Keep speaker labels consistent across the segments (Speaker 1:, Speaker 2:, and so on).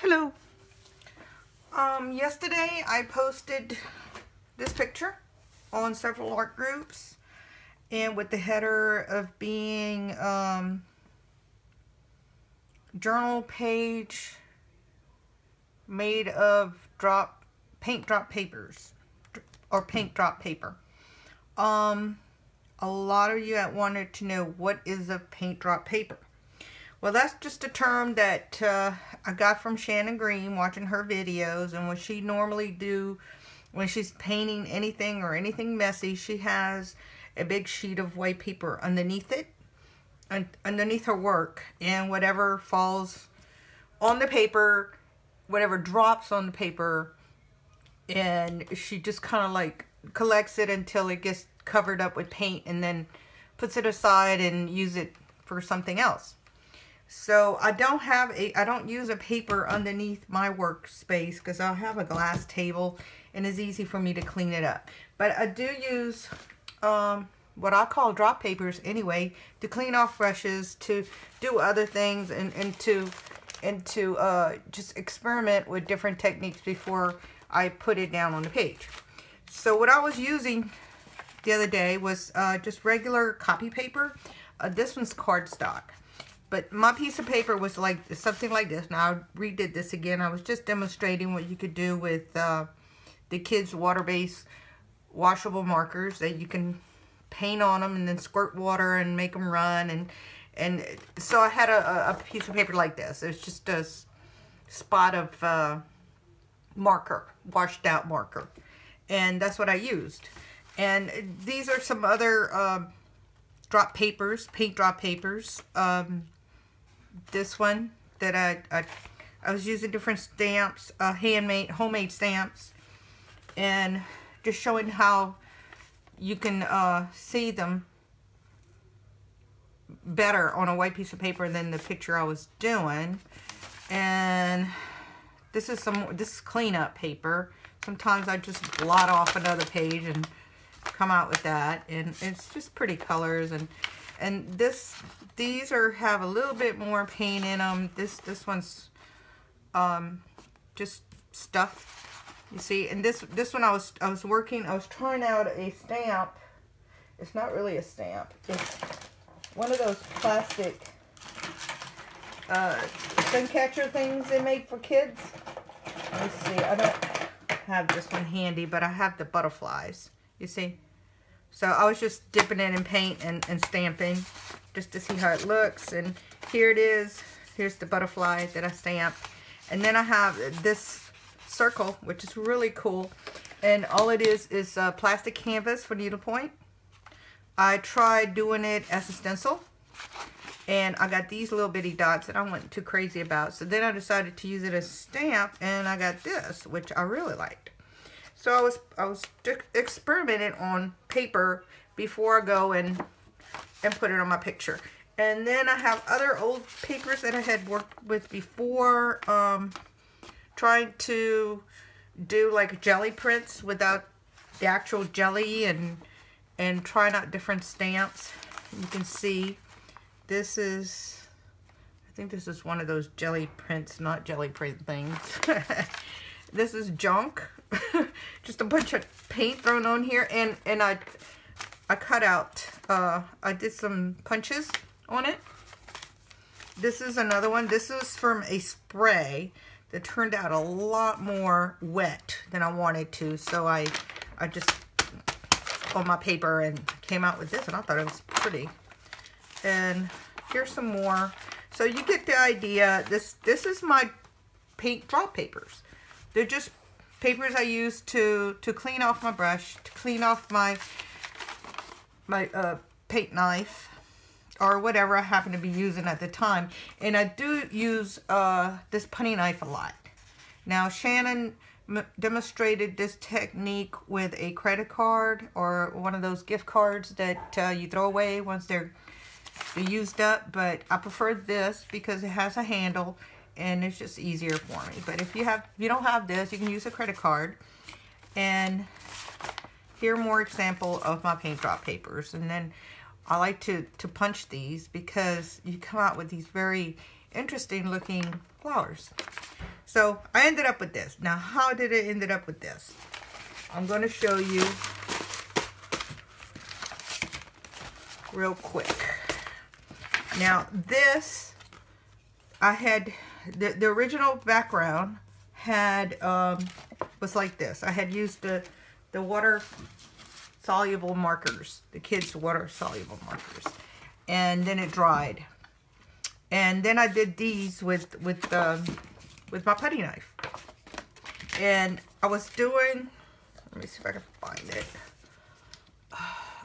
Speaker 1: Hello. Yesterday I posted this picture on several art groups, and with the header of being journal page made of paint drop papers or paint drop paper. A lot of you wanted to know, what is a paint drop paper? Well, that's just a term that I got from Shannon Green watching her videos. And what she normally do when she's painting anything or anything messy, she has a big sheet of white paper underneath it, underneath her work, and whatever falls on the paper, whatever drops on the paper, and she just kind of like collects it until it gets covered up with paint, and then puts it aside and use it for something else. So I don't use a paper underneath my workspace because I'll have a glass table and it's easy for me to clean it up. But I do use what I call drop papers anyway, to clean off brushes, to do other things, and to just experiment with different techniques before I put it down on the page. So what I was using the other day was just regular copy paper. This one's cardstock. But my piece of paper was like something like this. Now, I redid this again. I was just demonstrating what you could do with the kids' water-based washable markers that you can paint on them and then squirt water and make them run. And so I had a piece of paper like this. It's just a spot of marker, washed out marker. And that's what I used. And these are some other drop papers, paint drop papers. This one that I was using different stamps, homemade stamps, and just showing how you can see them better on a white piece of paper than the picture I was doing. And this is cleanup paper. Sometimes I just blot off another page and come out with that, and it's just pretty colors. And these have a little bit more paint in them. This one's just stuff, you see. And this one I was trying out a stamp. It's not really a stamp. It's one of those plastic sun catcher things they make for kids. Let me see. I don't have this one handy, but I have the butterflies, you see. So I was just dipping it in paint and stamping just to see how it looks. And here it is. Here's the butterfly that I stamped. And then I have this circle, which is really cool. And all it is plastic canvas for needlepoint. I tried doing it as a stencil, and I got these little bitty dots that I wasn't too crazy about. So then I decided to use it as a stamp, and I got this, which I really liked. So I was experimenting on paper before I go and put it on my picture. And then I have other old papers that I had worked with before, trying to do like jelly prints without the actual jelly, and trying out different stamps. You can see this is, I think this is one of those jelly prints, not jelly print things. This is junk. Just a bunch of paint thrown on here, and I cut out, I did some punches on it. This is another one. This is from a spray that turned out a lot more wet than I wanted to, so I just on my paper and came out with this, and I thought it was pretty. And here's some more. So you get the idea. This is my paint drop papers. They're just papers I use to clean off my brush, to clean off my paint knife, or whatever I happen to be using at the time. And I do use this punny knife a lot. Now, Shannon demonstrated this technique with a credit card or one of those gift cards that you throw away once they're used up. But I prefer this because it has a handle, and it's just easier for me. But if you don't have this, you can use a credit card. And here are more example of my paint drop papers. And then I like to punch these because you come out with these very interesting looking flowers. So I ended up with this. Now, how did it ended up with this? I'm going to show you real quick. Now, this, I had, the original background had, was like this. I had used the water-soluble markers, the kids' water-soluble markers. And then it dried. And then I did these with my putty knife. And I was doing, let me see if I can find it.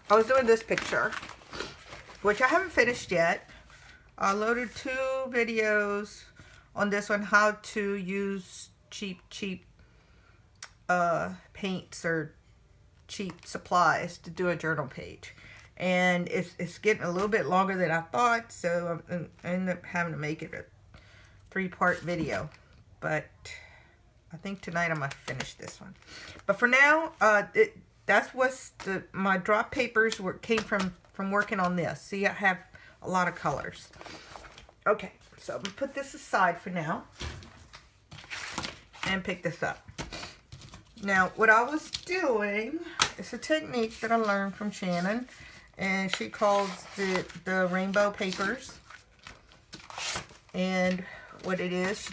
Speaker 1: I was doing this picture, which I haven't finished yet. I loaded 2 videos on this one, how to use cheap paints or cheap supplies to do a journal page. And it's getting a little bit longer than I thought, so I ended up having to make it a 3-part video. But I think tonight I'm gonna finish this one. But for now, that's what's my drop papers came from working on this. See, I have a lot of colors. Okay, so I'm gonna put this aside for now and pick this up. Now, what I was doing is a technique that I learned from Shannon, and she calls the rainbow papers. And what it is,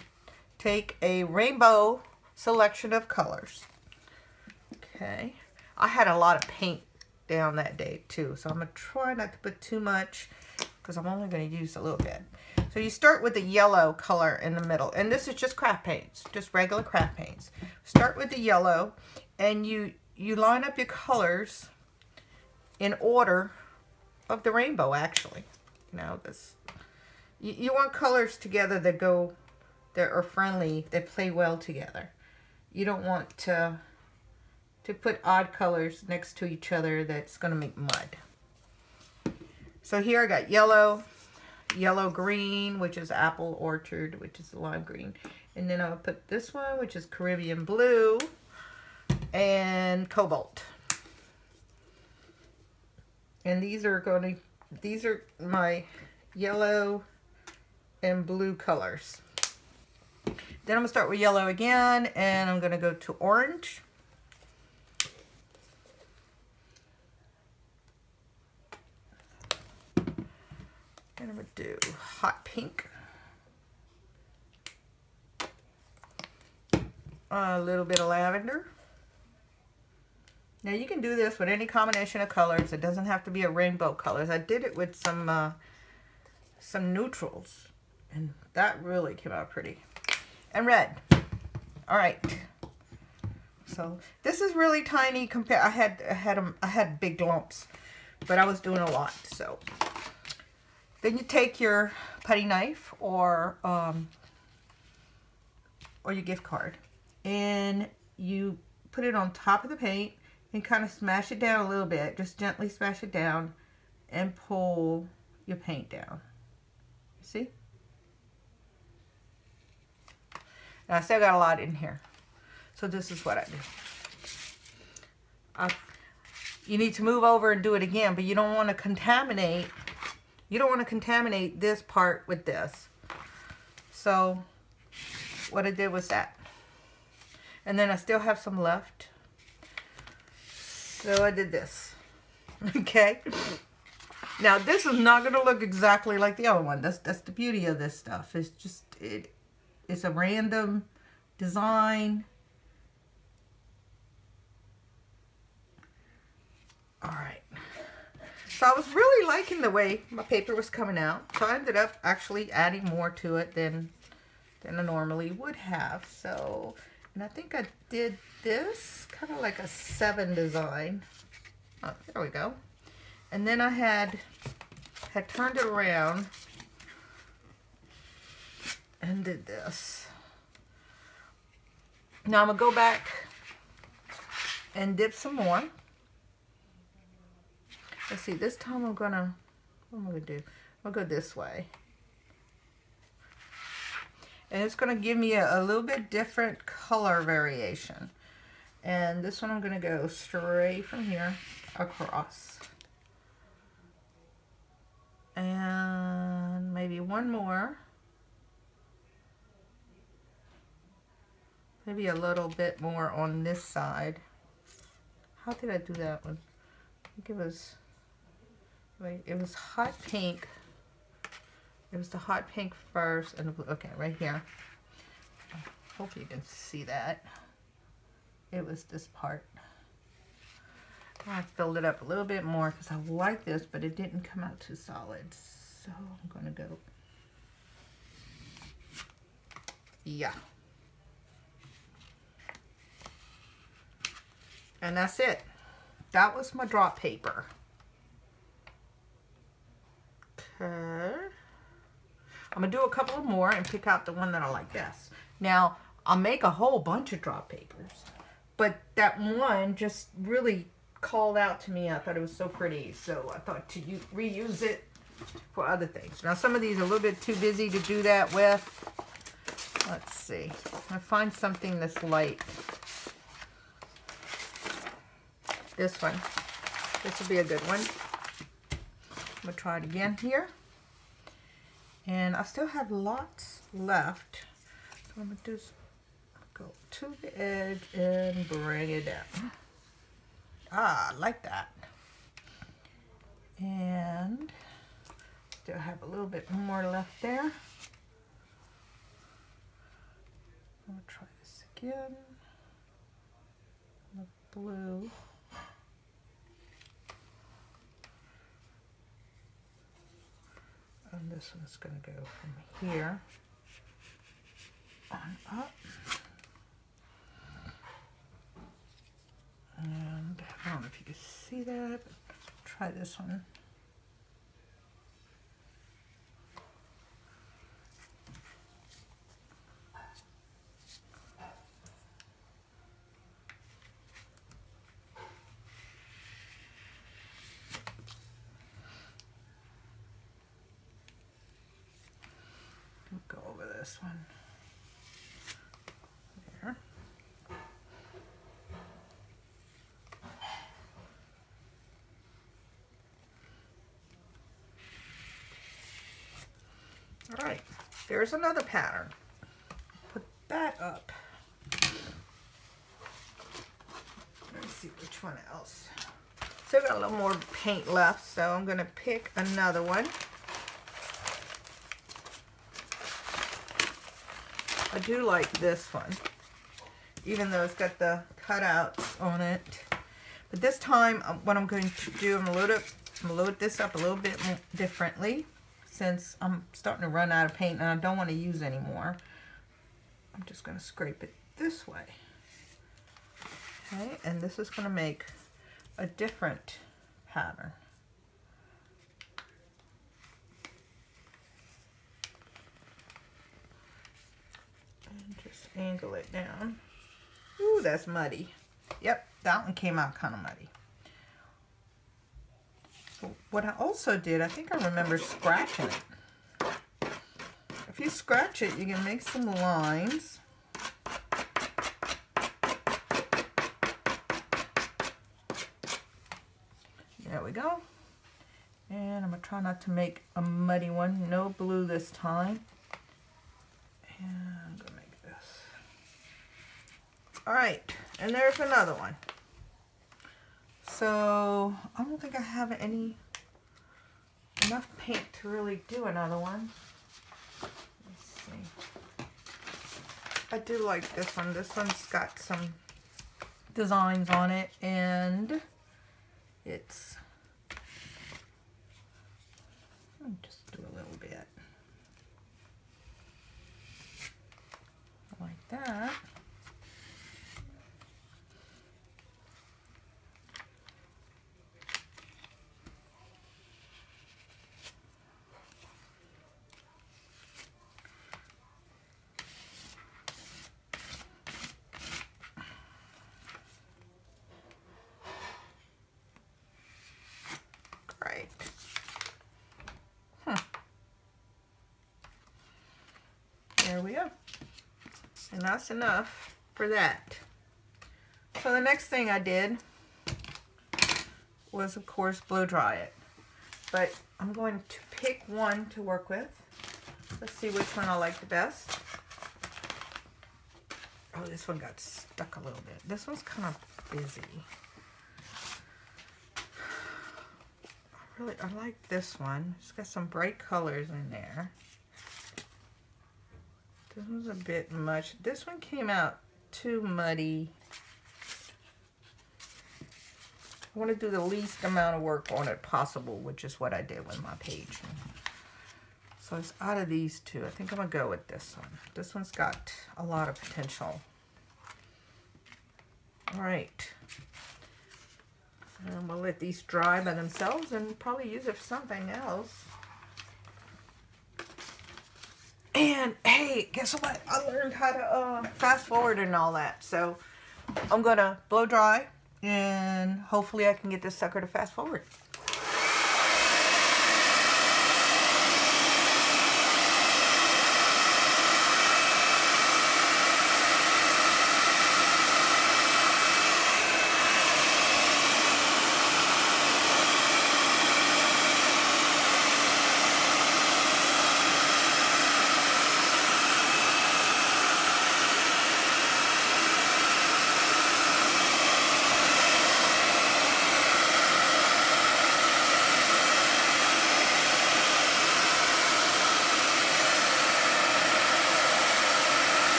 Speaker 1: take a rainbow selection of colors. Okay, I had a lot of paint down that day too, so I'm gonna try not to put too much because I'm only going to use a little bit. So you start with the yellow color in the middle, and this is just craft paints, just regular craft paints. Start with the yellow, and you line up your colors in order of the rainbow. Actually, you want colors together that are friendly, that play well together. You don't want to put odd colors next to each other that's going to make mud. So here I got yellow green, which is apple orchard, which is lime green. And then I'll put this one, which is Caribbean blue, and cobalt. And these are my yellow and blue colors. Then I'm gonna start with yellow again, and I'm gonna go to orange. And I'm gonna do hot pink. A little bit of lavender. Now you can do this with any combination of colors. It doesn't have to be a rainbow colors. I did it with some neutrals, and that really came out pretty. And red. All right. So this is really tiny compared. I had big lumps, but I was doing a lot. So then you take your putty knife or your gift card, and you put it on top of the paint and kind of smash it down a little bit. Just gently smash it down and pull your paint down. You see? Now I still got a lot in here. So this is what I do. You need to move over and do it again, but you don't want to contaminate. You don't want to contaminate this part with this. So what I did was that. And then I still have some left. So I did this. Okay. Now this is not going to look exactly like the other one. That's the beauty of this stuff. It's just it's a random design. All right. So I was really liking the way my paper was coming out. So I ended up actually adding more to it than I normally would have. So, and I think I did this kind of like a 7 design. Oh, there we go. And then I had turned it around and did this. Now I'm gonna go back and dip some more. Let's see, this time what am I gonna do? I'll go this way. And it's gonna give me a little bit different color variation. And this one I'm gonna go straight from here across. And maybe one more. Maybe a little bit more on this side. How did I do that one? I think it was, wait, it was hot pink. It was the hot pink first and the blue. Okay, right here. I hope you can see that. It was this part. I filled it up a little bit more because I like this, but it didn't come out too solid. So I'm going to go, yeah. And that's it. That was my drop paper. Okay. I'm going to do a couple of more and pick out the one that I like best. Now, I'll make a whole bunch of drop papers, but that one just really called out to me. I thought it was so pretty, so I thought to reuse it for other things. Now, some of these are a little bit too busy to do that with. Let's see. I find something that's light. This one. This will be a good one. I'm going to try it again here. And I still have lots left. So I'm going to just go to the edge and bring it down. Ah, I like that. And still have a little bit more left there. I'm going to try this again. The blue. And this one's going to go from here on up. And I don't know if you can see that, but try this one. Go over this one. There. All right, there's another pattern. Put that up. Let's see which one else. Still got a little more paint left, so I'm gonna pick another one. I do like this one, even though it's got the cutouts on it. But this time, what I'm going to do, I'm gonna load this up a little bit more differently, since I'm starting to run out of paint and I don't want to use any more. I'm just going to scrape it this way. Okay, and this is going to make a different pattern. And just angle it down. Ooh, that's muddy. Yep, that one came out kind of muddy. So what I also did, I think I remember scratching it. If you scratch it, you can make some lines. There we go. And I'm going to try not to make a muddy one. No blue this time. And I'm going to make this. Alright, and there's another one. So, I don't think I have enough paint to really do another one. Let's see. I do like this one. This one's got some designs on it, and it's, I'll just do a little bit like that. Right. There we go. And that's enough for that. So the next thing I did was, of course, blow dry it. But I'm going to pick one to work with. Let's see which one I like the best. Oh, this one got stuck a little bit. This one's kind of busy. I like this one. It's got some bright colors in there. This one's a bit much. This one came out too muddy. I want to do the least amount of work on it possible, which is what I did with my page. So it's out of these two. I think I'm going to go with this one. This one's got a lot of potential. All right. And we'll let these dry by themselves and probably use it for something else. And hey, guess what? I learned how to fast forward and all that. So I'm going to blow dry and hopefully I can get this sucker to fast forward.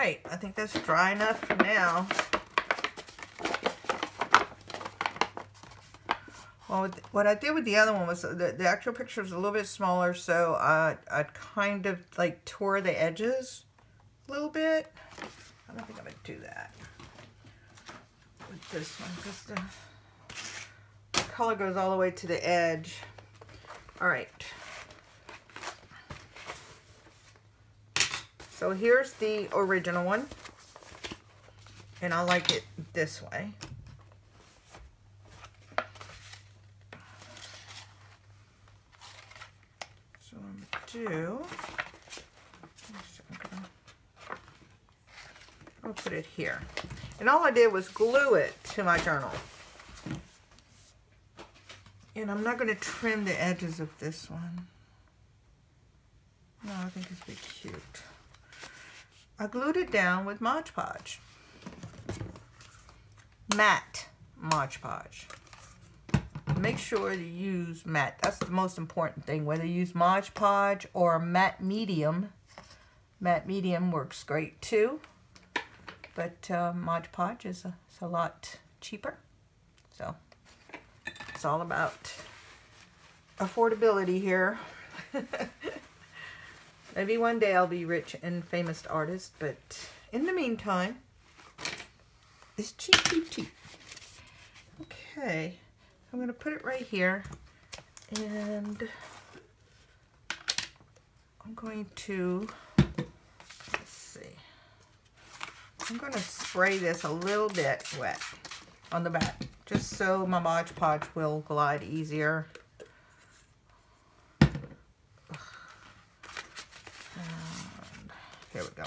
Speaker 1: I think that's dry enough for now. Well, what I did with the other one was the actual picture was a little bit smaller, so I kind of like tore the edges a little bit. I don't think I'm going to do that with this one because the color goes all the way to the edge. All right. So here's the original one, and I like it this way. So I'm gonna I'll put it here. And all I did was glue it to my journal. And I'm not gonna trim the edges of this one. No, I think it's be cute. I glued it down with Mod Podge. Matte Mod Podge. Make sure you use matte. That's the most important thing. Whether you use Mod Podge or matte medium. Matte medium works great too. But Mod Podge is a lot cheaper. So it's all about affordability here. Maybe one day I'll be rich and famous artist, but in the meantime, it's cheap, cheap, cheap. Okay, I'm going to put it right here, and I'm going to, let's see, I'm going to spray this a little bit wet on the back, just so my Mod Podge will glide easier. Here we go.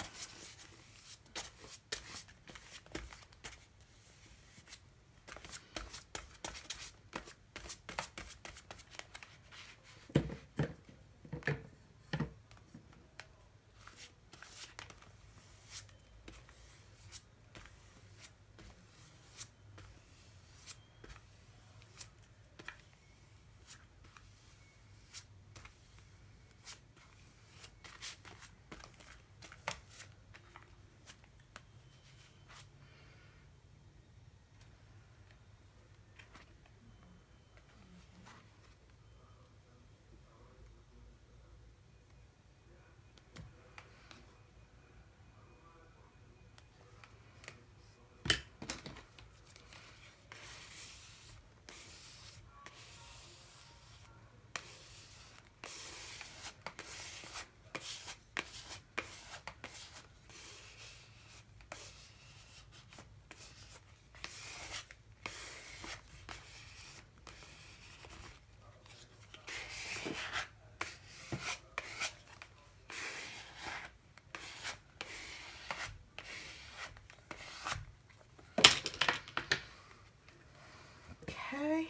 Speaker 1: Okay.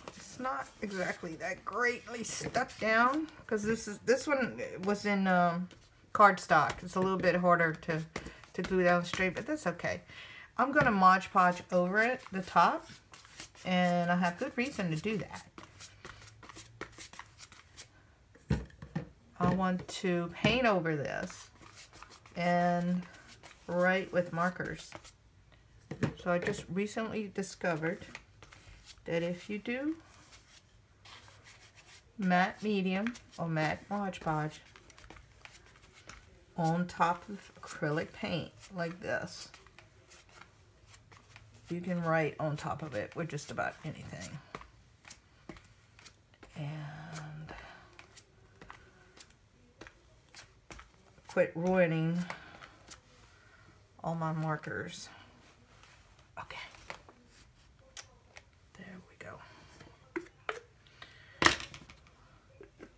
Speaker 1: It's not exactly that greatly stuck down because this one was in cardstock. It's a little bit harder to glue down straight, but that's okay. I'm gonna Mod Podge over it, the top, and I have good reason to do that. I want to paint over this and write with markers. So I just recently discovered that if you do matte medium or matte Mod Podge on top of acrylic paint like this, you can write on top of it with just about anything. And quit ruining all my markers. Okay. There we go.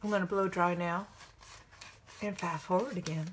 Speaker 1: I'm going to blow dry now and fast forward again.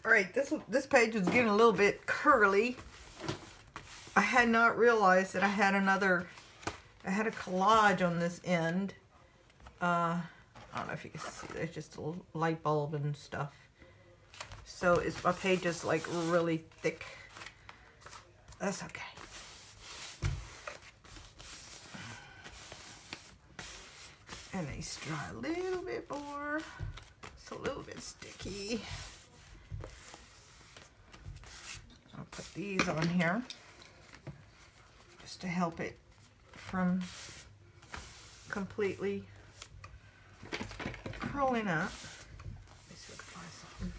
Speaker 1: Alright, this page is getting a little bit curly. I had not realized that I had a collage on this end. I don't know if you can see, there's just a little light bulb and stuff. So my page is like really thick. That's okay. And these dry a little bit more. It's a little bit sticky. I'll put these on here just to help it from completely curling up. Let me see if I can find something.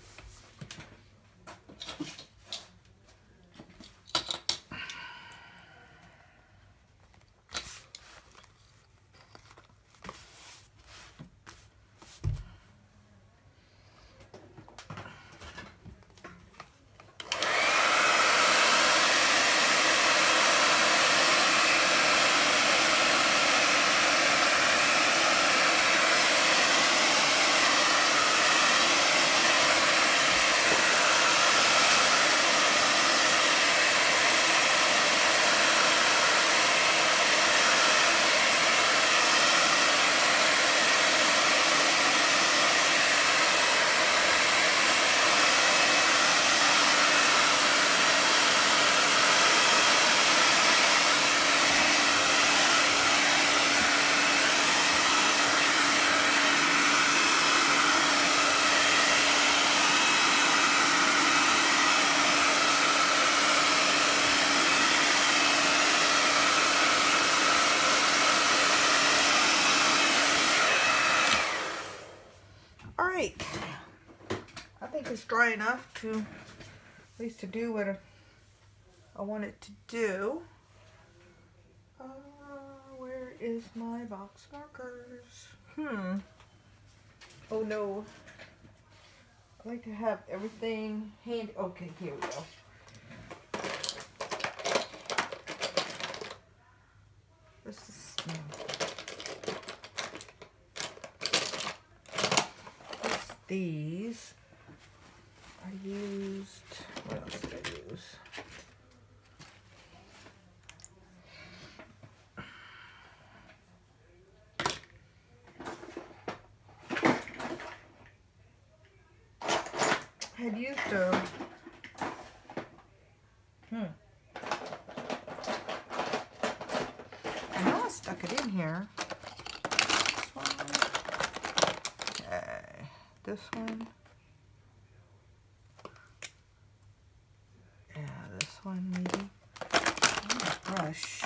Speaker 1: think it's dry enough to, at least to do what I want it to do. Where is my box markers? Oh no. I like to have everything handy. Okay, here we go. This is these I used. What else did I use? I had used a I know I stuck it in here. This one. Okay. This one. Yeah, this one maybe. Brush.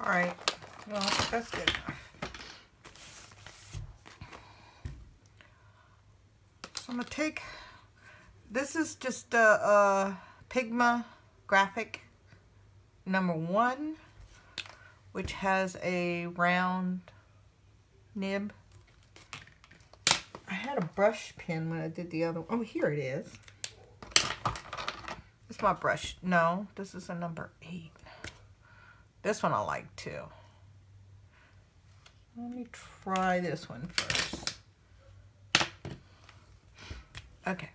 Speaker 1: All right. Well, that's good enough. So I'm gonna take. This is just a Pigma Graphic #1, which has a round nib. I had a brush pen when I did the other one. Oh, here it is. It's my brush. No, this is a #8. This one I like too. Let me try this one first. Okay.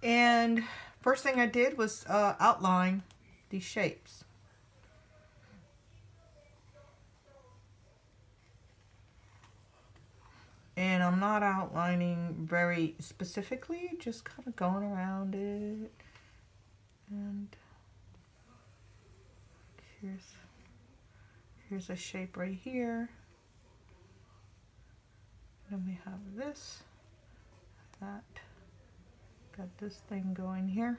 Speaker 1: And first thing I did was outline these shapes. And I'm not outlining very specifically, just kind of going around it. And here's a shape right here. Then we have this, that. Got this thing going here.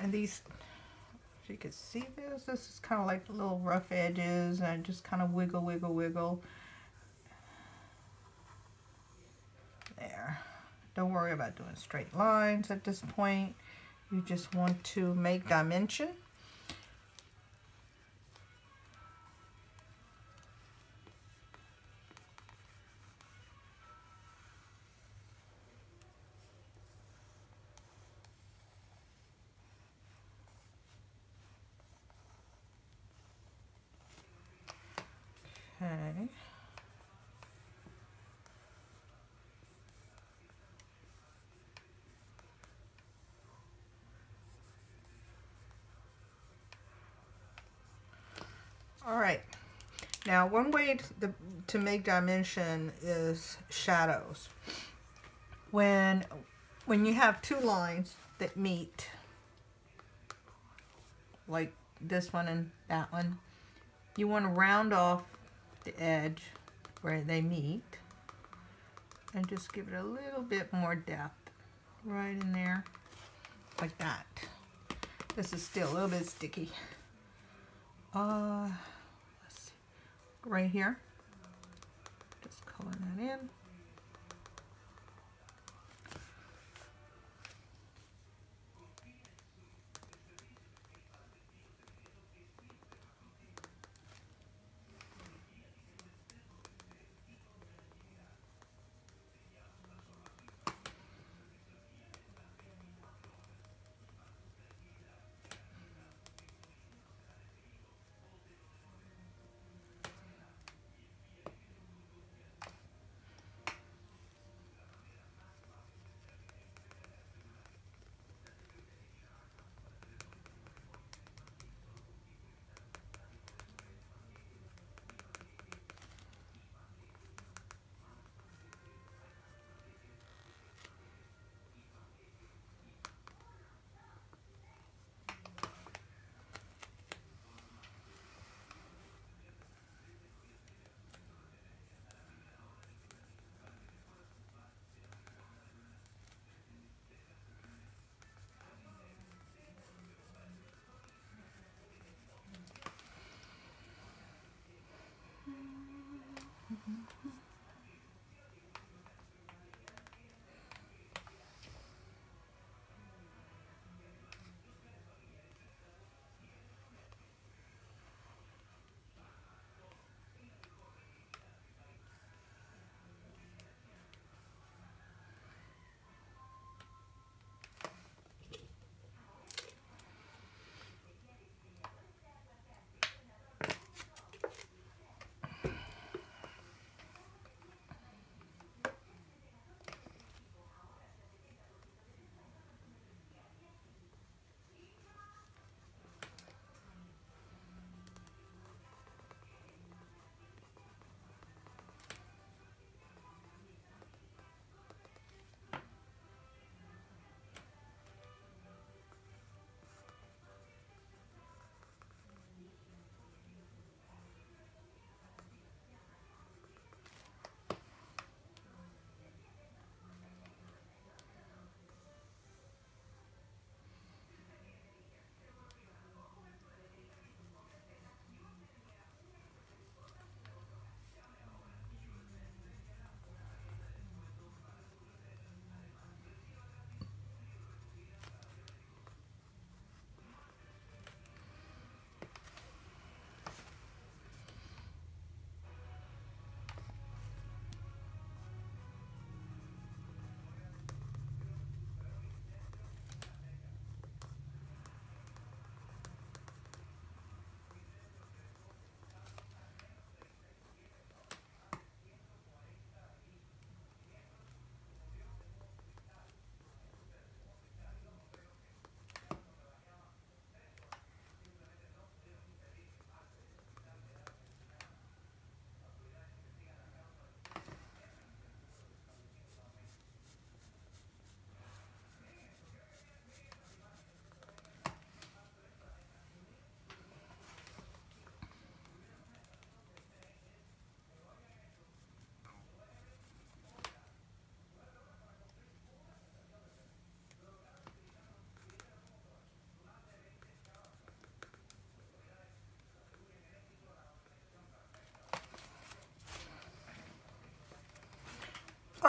Speaker 1: And these, if you can see this is kind of like little rough edges, and just kind of wiggle, wiggle, wiggle. There. Don't worry about doing straight lines at this point. You just want to make dimension. Okay. All right. Now, one way to make dimension is shadows. When you have two lines that meet, like this one and that one, you want to round off the edge where they meet and just give it a little bit more depth right in there, like that. This is still a little bit sticky. Let's see, right here, just color that in.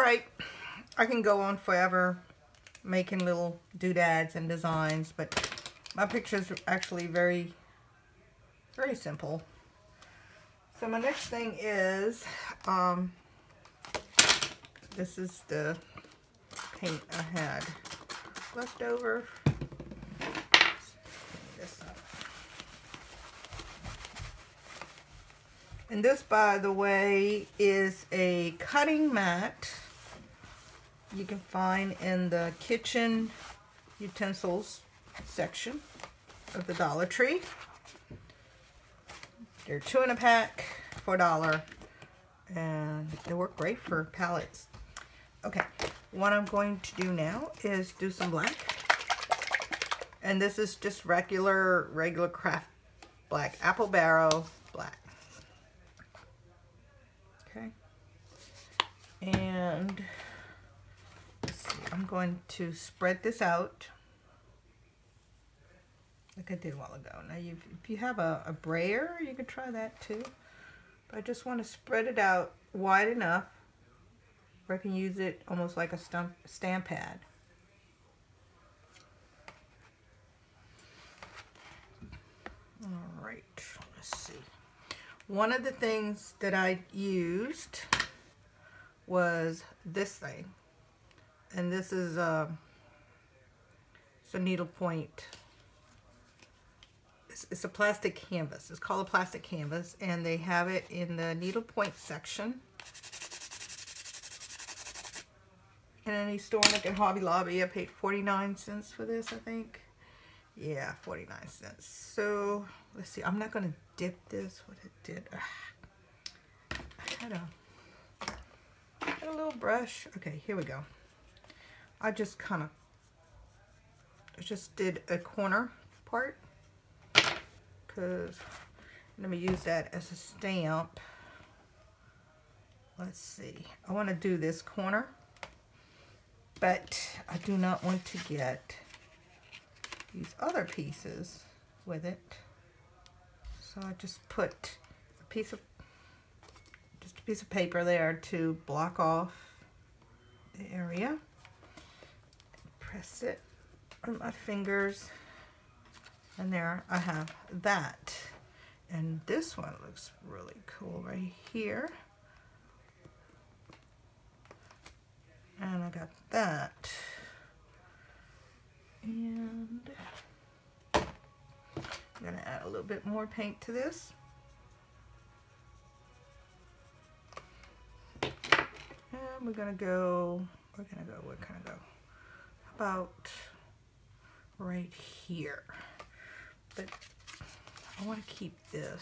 Speaker 1: right, I can go on forever making little doodads and designs, but my picture's actually very, very simple. So my next thing is, this is the paint I had left over. This up. And this, by the way, is a cutting mat you can find in the kitchen utensils section of the Dollar Tree. They're 2 in a pack for $1, and they work great for palettes. Okay, what I'm going to do now is do some black, and this is just regular craft black, apple barrel black. Okay, and let's see, I'm going to spread this out like I did a while ago. Now, if you have a brayer, you could try that too. But I just want to spread it out wide enough where I can use it almost like a stamp pad. All right, let's see. One of the things that I used was this thing. And this is it's a needlepoint. It's a plastic canvas. It's called a plastic canvas, and they have it in the needlepoint section in any store, like at Hobby Lobby. I paid 49 cents for this, I think. Yeah, 49 cents. So let's see. I'm not gonna dip this. What it did. I had a little brush. Okay, here we go. I just kind of just did a corner part, because I'm going to use that as a stamp. Let's see. I want to do this corner, but I do not want to get these other pieces with it. So I just put a piece of paper there to block off the area. Press it on my fingers. And there I have that. And this one looks really cool right here. And I got that. And I'm gonna add a little bit more paint to this. And we're gonna go, where can I go? How about right here? But I want to keep this,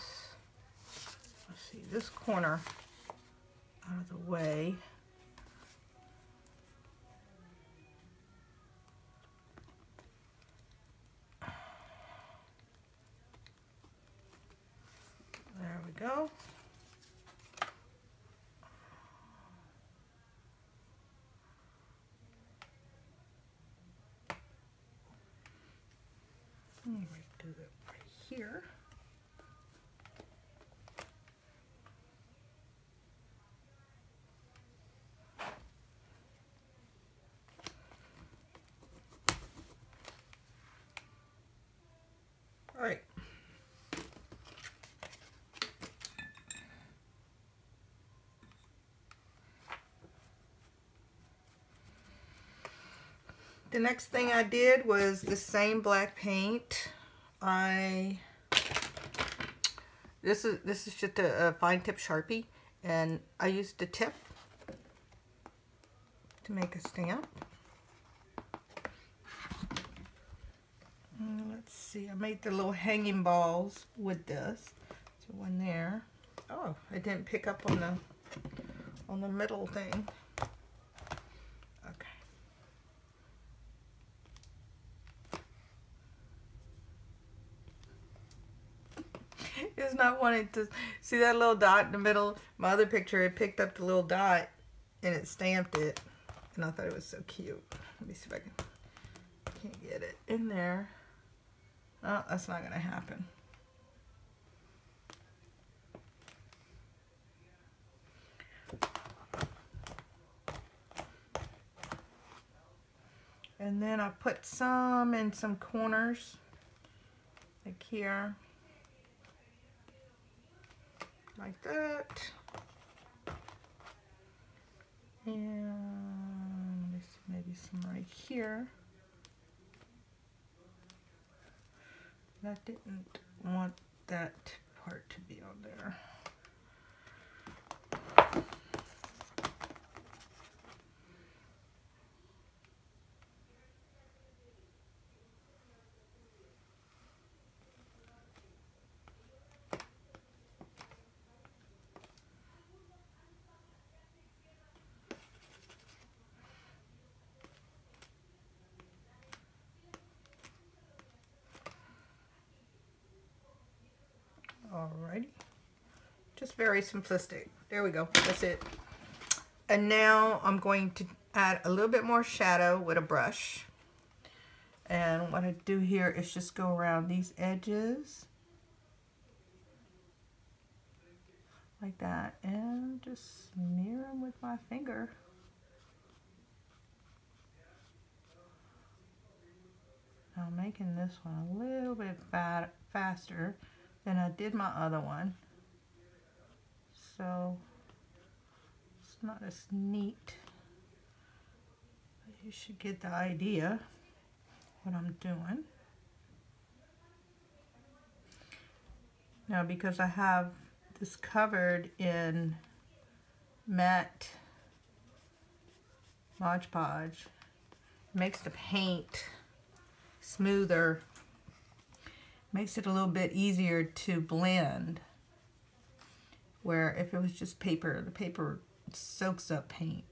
Speaker 1: let's see, this corner out of the way. There we go. I'm going to do that right here. All right. The next thing I did was the same black paint. This is just a fine tip Sharpie, and I used the tip to make a stamp. Let's see, I made the little hanging balls with this. So one there. Oh, it didn't pick up on the middle thing. It's not wanting to see that little dot in the middle. My other picture, it picked up the little dot and it stamped it, and I thought it was so cute. Let me see if I can't get it in there. Oh, that's not gonna happen. And then I put some in some corners, like here, like that. And let me see, maybe some right here. I didn't want that part to be on there. Alrighty, just very simplistic. There we go, that's it. And now I'm going to add a little bit more shadow with a brush. And what I do here is just go around these edges like that and just smear them with my finger. Now I'm making this one a little bit faster than I did my other one, so it's not as neat. But you should get the idea what I'm doing. Now because I have this covered in matte Mod Podge, it makes the paint smoother, makes it a little bit easier to blend, where if it was just paper, the paper soaks up paint.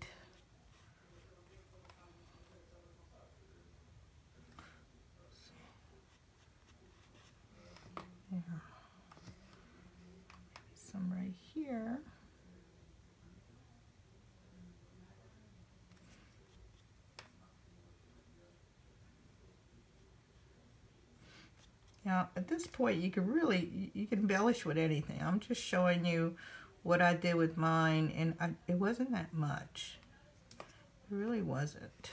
Speaker 1: Yeah. Some right here. Now, at this point, you can embellish with anything. I'm just showing you what I did with mine, and it wasn't that much. It really wasn't.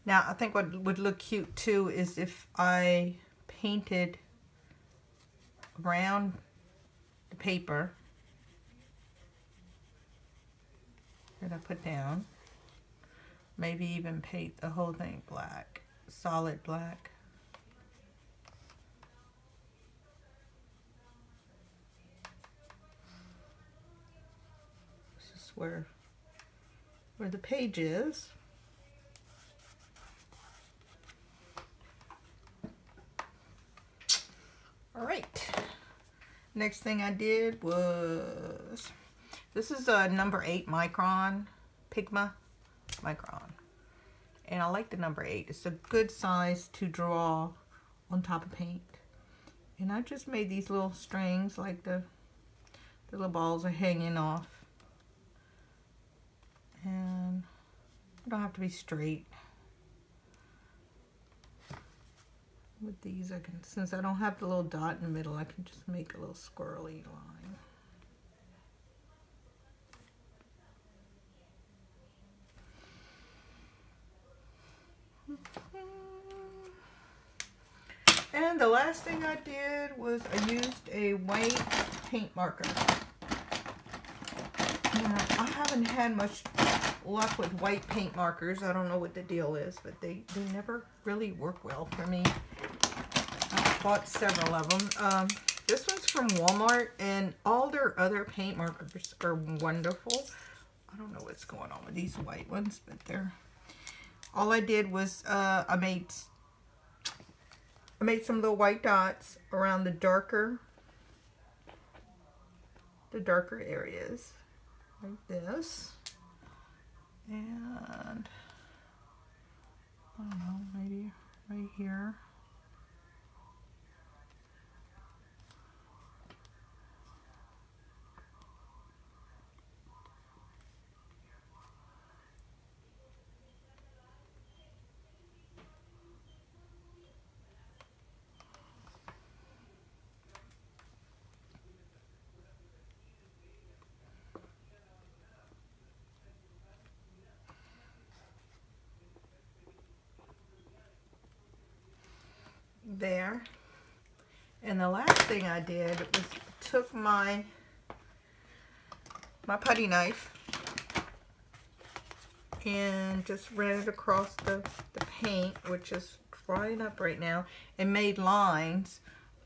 Speaker 1: Now, I think what would look cute too is if I painted around the paper that I put down. Maybe even paint the whole thing black, solid black. This is where the page is. All right. Next thing I did was, this is a number 8 micron, Pigma micron. And I like the number 8. It's a good size to draw on top of paint. And I just made these little strings, like the little balls are hanging off. And they don't have to be straight. With these, I can, since I don't have the little dot in the middle, I can just make a little squirrely line. And the last thing I did was I used a white paint marker. Now, I haven't had much luck with white paint markers. I don't know what the deal is, but they never really work well for me. I bought several of them. This one's from Walmart, and all their other paint markers are wonderful. I don't know what's going on with these white ones, but they're... All I did was I made some little white dots around the darker areas, like this. And I don't know, maybe right here. there. And the last thing I did was took my putty knife and just ran it across the paint, which is drying up right now, and made lines.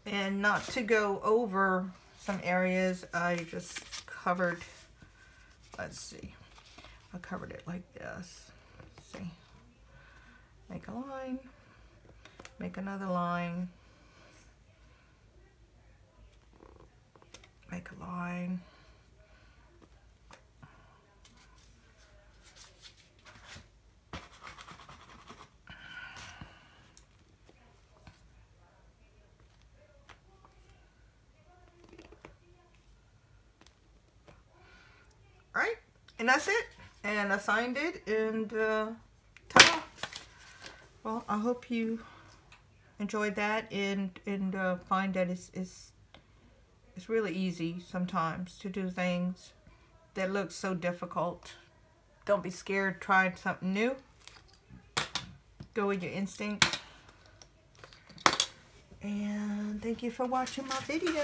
Speaker 1: And not to go over some areas, I just covered, let's see, I covered it like this. Let's see, make a line, make another line, make a line, alright, and that's it. And I signed it, and ta-da! Well, I hope you enjoyed that, and find that it's really easy sometimes to do things that look so difficult. Don't be scared trying something new. Go with your instinct. And thank you for watching my video.